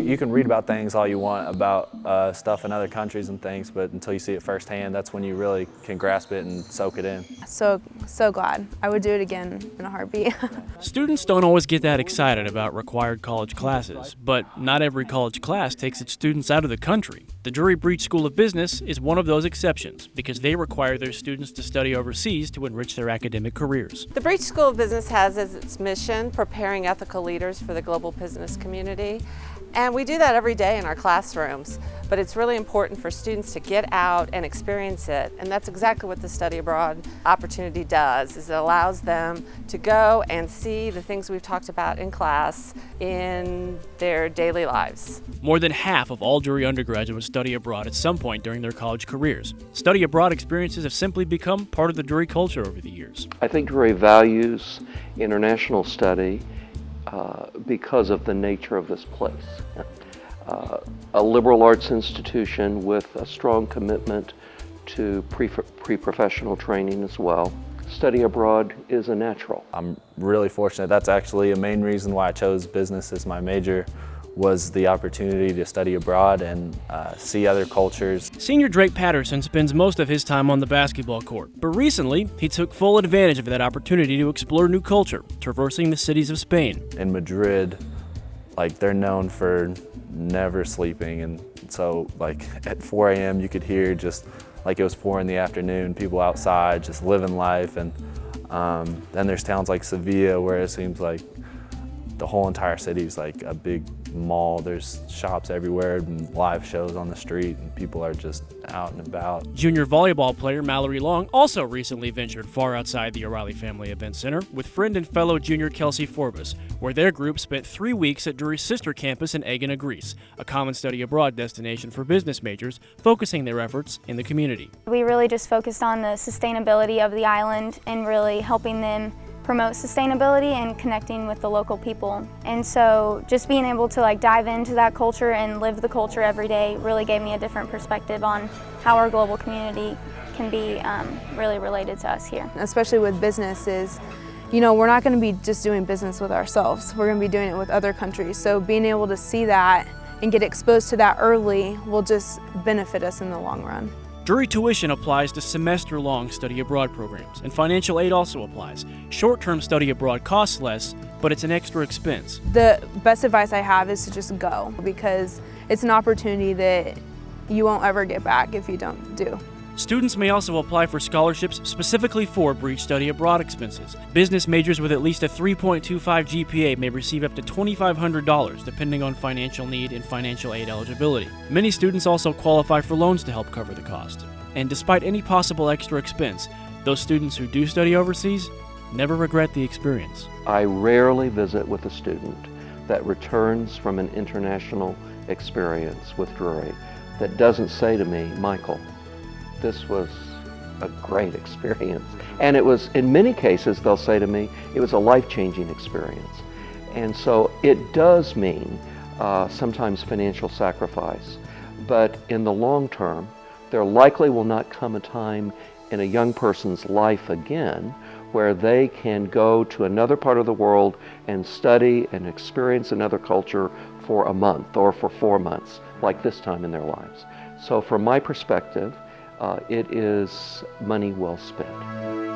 you can read about things all you want about stuff in other countries and things, but until you see it firsthand, that's when you really can grasp it and soak it in. So glad. I would do it again in a heartbeat. Students don't always get that excited about required college classes, but not every college class takes its students out of the country. The Drury Breech School of Business is one of those exceptions because they require their students to study overseas to enrich their academic careers. The Breech School of Business has as its mission preparing ethical leaders for the global business community. And we do that every day in our classrooms, but it's really important for students to get out and experience it. And that's exactly what the study abroad opportunity does, is it allows them to go and see the things we've talked about in class in their daily lives. More than half of all Drury undergraduates study abroad at some point during their college careers. Study abroad experiences have simply become part of the Drury culture over the years. I think Drury values international study because of the nature of this place. A liberal arts institution with a strong commitment to pre-professional training as well. Study abroad is a natural. I'm really fortunate. That's actually a main reason why I chose business as my major, was the opportunity to study abroad and see other cultures. Senior Drake Patterson spends most of his time on the basketball court, but recently he took full advantage of that opportunity to explore new culture, traversing the cities of Spain. In Madrid, they're known for never sleeping, and so at 4 a.m. you could hear just like it was 4 in the afternoon, people outside just living life. And then there's towns like Sevilla where it seems like the whole entire city is like a big mall. There's shops everywhere and live shows on the street, and people are just out and about. Junior volleyball player Mallory Long also recently ventured far outside the O'Reilly Family Event Center with friend and fellow junior Kelsey Forbes, where their group spent 3 weeks at Drury's sister campus in Egina, Greece, a common study abroad destination for business majors, focusing their efforts in the community. We really just focused on the sustainability of the island and really helping them promote sustainability and connecting with the local people. And so just being able to dive into that culture and live the culture every day really gave me a different perspective on how our global community can be really related to us here. Especially with businesses, we're not going to be just doing business with ourselves. We're going to be doing it with other countries. So being able to see that and get exposed to that early will just benefit us in the long run. Drury tuition applies to semester-long study abroad programs, and financial aid also applies. Short-term study abroad costs less, but it's an extra expense. The best advice I have is to just go, because it's an opportunity that you won't ever get back if you don't do. Students may also apply for scholarships specifically for Breech study abroad expenses. Business majors with at least a 3.25 GPA may receive up to $2,500 depending on financial need and financial aid eligibility. Many students also qualify for loans to help cover the cost. And despite any possible extra expense, those students who do study overseas never regret the experience. I rarely visit with a student that returns from an international experience with Drury that doesn't say to me, "Michael, this was a great experience." And it was, in many cases, they'll say to me, it was a life-changing experience. And so it does mean sometimes financial sacrifice, but in the long term, there likely will not come a time in a young person's life again where they can go to another part of the world and study and experience another culture for a month or for 4 months, like this time in their lives. So from my perspective, it is money well spent.